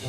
Les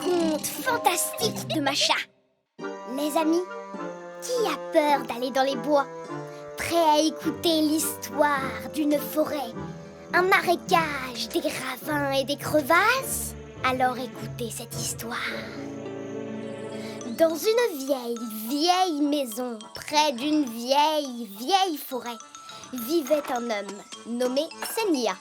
contes fantastiques de Macha. Les amis, qui a peur d'aller dans les bois? Prêt à écouter l'histoire d'une forêt, un marécage, des ravins et des crevasses? Alors écoutez cette histoire. Dans une vieille maison, près d'une vieille forêt, vivait un homme nommé Senya.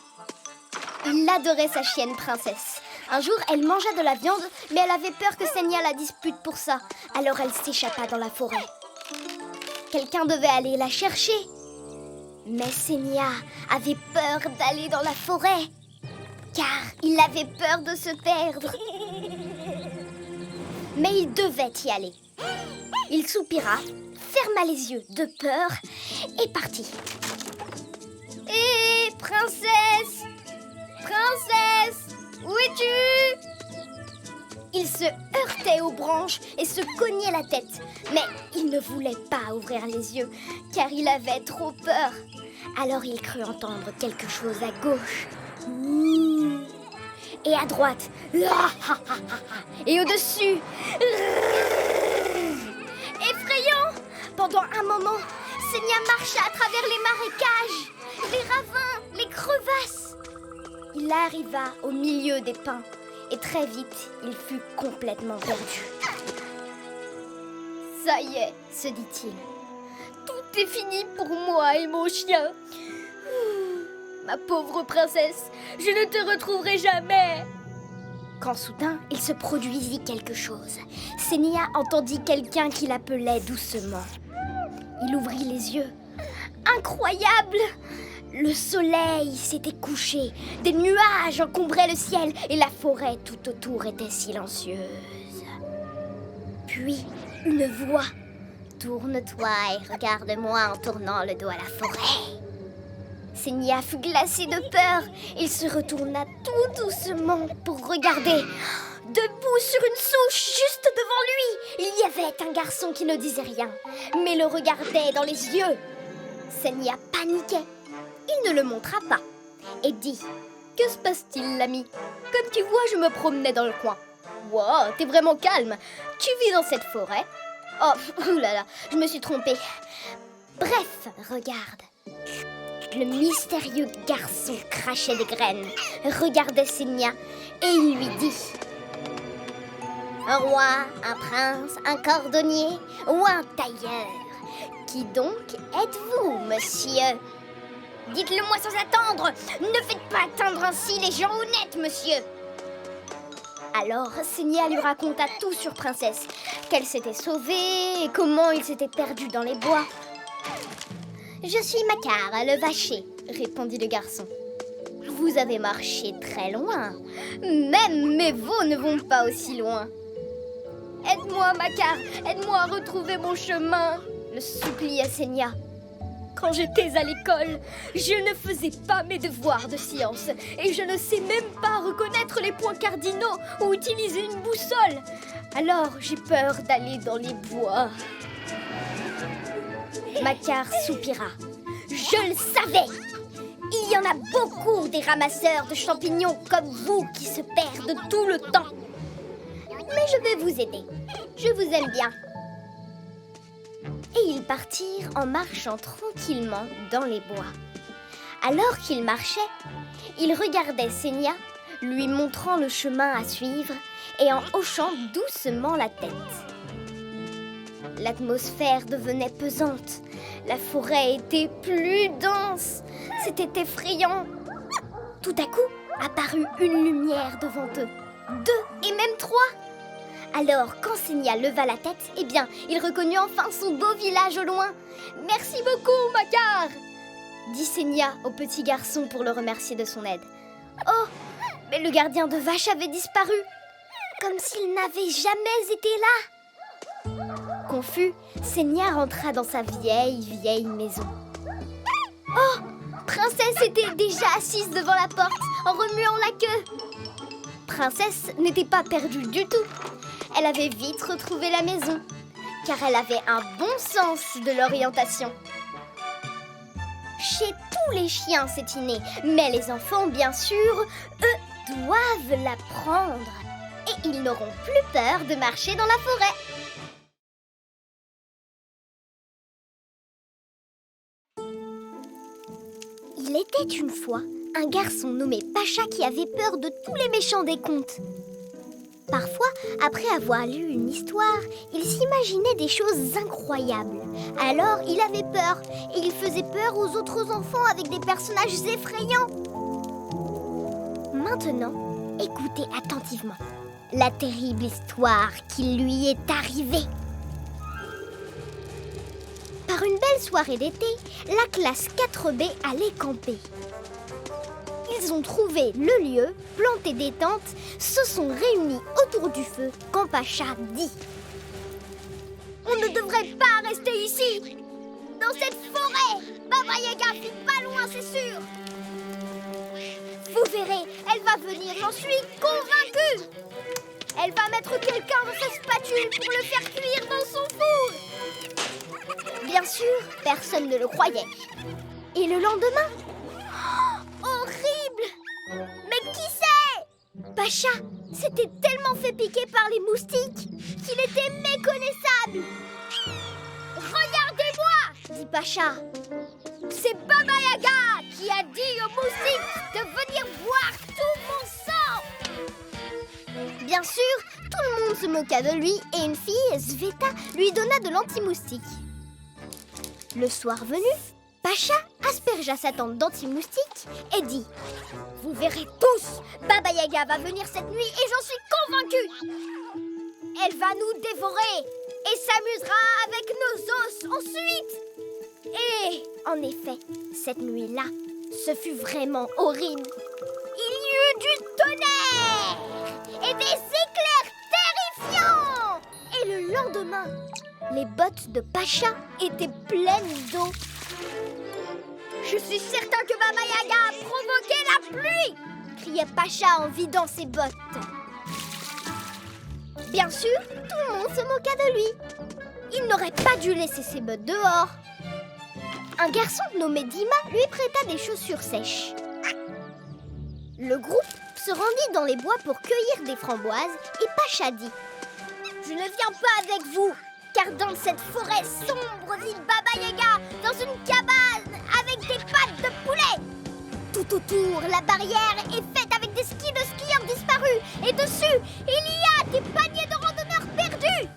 Il adorait sa chienne Princesse. Un jour, elle mangea de la viande, mais elle avait peur que Senya la dispute pour ça. Alors elle s'échappa dans la forêt. Quelqu'un devait aller la chercher. Mais Senya avait peur d'aller dans la forêt, car il avait peur de se perdre. Mais il devait y aller. Il soupira, ferma les yeux de peur et partit. Hé, princesse! Princesse! Où es-tu? Il se heurtait aux branches et se cognait la tête. Mais il ne voulait pas ouvrir les yeux, car il avait trop peur. Alors il crut entendre quelque chose à gauche. Et à droite. Et au-dessus. Effrayant! Pendant un moment, Senya marcha à travers les marécages, les ravins, les crevasses. Il arriva au milieu des pins et très vite, il fut complètement perdu. Ça y est, se dit-il. Tout est fini pour moi et mon chien. Ma pauvre princesse, je ne te retrouverai jamais. Quand soudain, il se produisit quelque chose. Senya entendit quelqu'un qui l'appelait doucement. Il ouvrit les yeux. Incroyable! Le soleil s'était couché, des nuages encombraient le ciel et la forêt tout autour était silencieuse. Puis, une voix. Tourne-toi et regarde-moi en tournant le dos à la forêt. Senya fut glacé de peur. Il se retourna tout doucement pour regarder. Debout sur une souche, juste devant lui, il y avait un garçon qui ne disait rien, mais le regardait dans les yeux. Senya paniquait. Il ne le montra pas et dit: « Que se passe-t-il, l'ami? Comme tu vois, je me promenais dans le coin. »« Wow, t'es vraiment calme. Tu vis dans cette forêt? » Oh, oulala, je me suis trompée. Bref, regarde. Le mystérieux garçon crachait des graines, regardait Senya et il lui dit: « Un roi, un prince, un cordonnier ou un tailleur? Qui donc êtes-vous, monsieur? Dites-le-moi sans attendre. Ne faites pas atteindre ainsi les gens honnêtes, monsieur. » Alors, Senya lui raconta tout sur Princesse, qu'elle s'était sauvée et comment il s'était perdu dans les bois. « Je suis Makar, le vacher, » répondit le garçon. « Vous avez marché très loin. Même mes veaux ne vont pas aussi loin. »« Aide-moi, Makar, aide-moi à retrouver mon chemin, » le supplia Senya. Quand j'étais à l'école, je ne faisais pas mes devoirs de science et je ne sais même pas reconnaître les points cardinaux ou utiliser une boussole. Alors j'ai peur d'aller dans les bois. Makar soupira. Je le savais! Il y en a beaucoup des ramasseurs de champignons comme vous qui se perdent tout le temps. Mais je vais vous aider. Je vous aime bien. Et ils partirent en marchant tranquillement dans les bois. Alors qu'ils marchaient, ils regardaient Senya, lui montrant le chemin à suivre et en hochant doucement la tête. L'atmosphère devenait pesante, la forêt était plus dense, c'était effrayant. Tout à coup, apparut une lumière devant eux, 2 et même 3. Alors, quand Senya leva la tête, eh bien, il reconnut enfin son beau village au loin. « Merci beaucoup, Makar !» dit Senya au petit garçon pour le remercier de son aide. Oh, mais le gardien de vache avait disparu, comme s'il n'avait jamais été là. Confus, Senya rentra dans sa vieille maison. Oh, Princesse était déjà assise devant la porte, en remuant la queue. « princesse n'était pas perdue du tout. Elle avait vite retrouvé la maison, car elle avait un bon sens de l'orientation. Chez tous les chiens, c'est inné, mais les enfants, bien sûr, eux, doivent l'apprendre. Et ils n'auront plus peur de marcher dans la forêt. Il était une fois un garçon nommé Pacha qui avait peur de tous les méchants des contes. Parfois, après avoir lu une histoire, il s'imaginait des choses incroyables. Alors, il avait peur et il faisait peur aux autres enfants avec des personnages effrayants. Maintenant, écoutez attentivement la terrible histoire qui lui est arrivée. Par une belle soirée d'été, la classe 4B allait camper. Ils ont trouvé le lieu, planté des tentes, se sont réunis autour du feu quand Pacha dit « On ne devrait pas rester ici, dans cette forêt. Baba Yaga vit pas loin, c'est sûr. Vous verrez, elle va venir, j'en suis convaincue. Elle va mettre quelqu'un dans sa spatule pour le faire cuire dans son four. » Bien sûr, personne ne le croyait. Et le lendemain, horrible! Mais qui c'est? Pacha s'était tellement fait piquer par les moustiques qu'il était méconnaissable. Regardez-moi, dit Pacha. C'est Baba Yaga qui a dit aux moustiques de venir boire tout mon sang. Bien sûr, tout le monde se moqua de lui et une fille, Sveta, lui donna de l'anti-moustique. Le soir venu, Pacha aspergea sa tente d'anti-moustique et dit « Vous verrez tous, Baba Yaga va venir cette nuit et j'en suis convaincue. Elle va nous dévorer et s'amusera avec nos os ensuite. » Et en effet, cette nuit-là, ce fut vraiment horrible. Il y eut du tonnerre et des éclairs terrifiants. Et le lendemain, les bottes de Pacha étaient pleines d'eau. Je suis certain que Baba Yaga a provoqué la pluie, criait Pacha en vidant ses bottes. Bien sûr, tout le monde se moqua de lui. Il n'aurait pas dû laisser ses bottes dehors. Un garçon nommé Dima lui prêta des chaussures sèches. Le groupe se rendit dans les bois pour cueillir des framboises et Pacha dit « Je ne viens pas avec vous, car dans cette forêt sombre vit Baba Yaga dans une cabane avec des pattes de poulet. Tout autour, la barrière est faite avec des skis de skieurs disparus et dessus, il y a des paniers de randonneurs perdus. »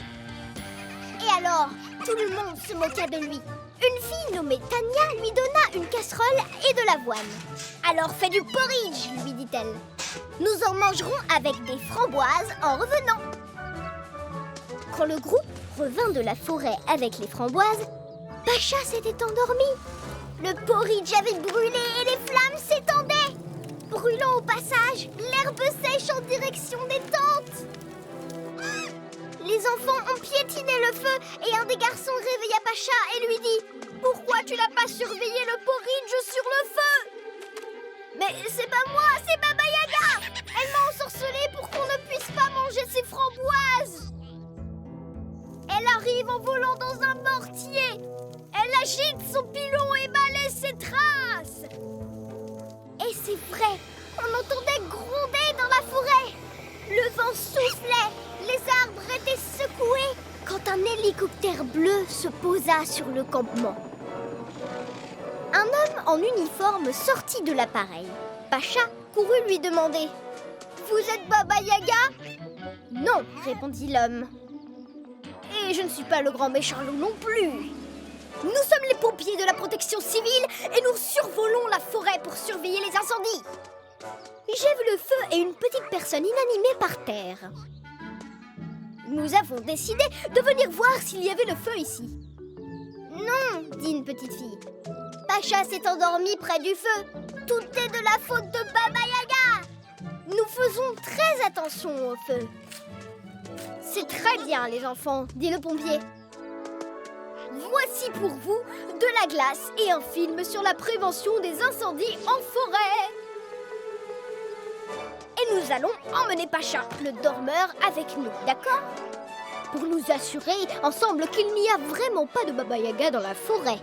Et alors, tout le monde se moqua de lui. Une fille nommée Tania lui donna une casserole et de l'avoine. « Alors fais du porridge, lui dit-elle. Nous en mangerons avec des framboises en revenant. » Quand le groupe revint de la forêt avec les framboises, Pacha s'était endormi. Le porridge avait brûlé et les flammes s'étendaient, brûlant au passage l'herbe sèche en direction des tentes. Les enfants ont piétiné le feu et un des garçons réveilla Pacha et lui dit « Pourquoi tu n'as pas surveillé le porridge sur le feu ?»« Mais c'est pas moi, c'est Baba Yaga. Elle m'a ensorcelé pour qu'on ne puisse pas manger ses framboises. Elle arrive en volant dans un mortier. Elle agite son pilon et balaie ses traces. » Et c'est vrai, on entendait gronder dans la forêt. Le vent soufflait, les arbres étaient secoués quand un hélicoptère bleu se posa sur le campement. Un homme en uniforme sortit de l'appareil. Pacha courut lui demander « Vous êtes Baba Yaga ?»« Non, répondit l'homme. Et je ne suis pas le grand méchant loup non plus. Nous sommes les pompiers de la protection civile et nous survolons la forêt pour surveiller les incendies. J'ai vu le feu et une petite personne inanimée par terre. Nous avons décidé de venir voir s'il y avait le feu ici. »« Non, dit une petite fille. Pacha s'est endormi près du feu. Tout est de la faute de Baba Yaga. Nous faisons très attention au feu. »« C'est très bien, les enfants, dit le pompier. Voici pour vous de la glace et un film sur la prévention des incendies en forêt. » Et nous allons emmener Pacha, le dormeur, avec nous, d'accord? Pour nous assurer ensemble qu'il n'y a vraiment pas de Baba Yaga dans la forêt.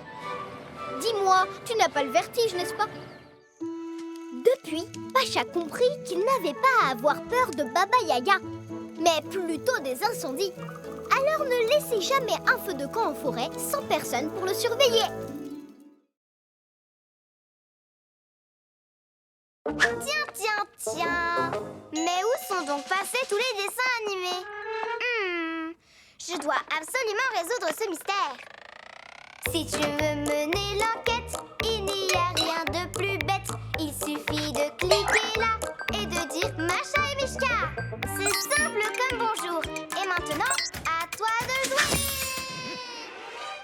Dis-moi, tu n'as pas le vertige, n'est-ce pas? Depuis, Pacha comprit qu'il n'avait pas à avoir peur de Baba Yaga, mais plutôt des incendies. Alors ne laissez jamais un feu de camp en forêt sans personne pour le surveiller. Tiens. Mais où sont donc passés tous les dessins animés? Je dois absolument résoudre ce mystère. Si tu veux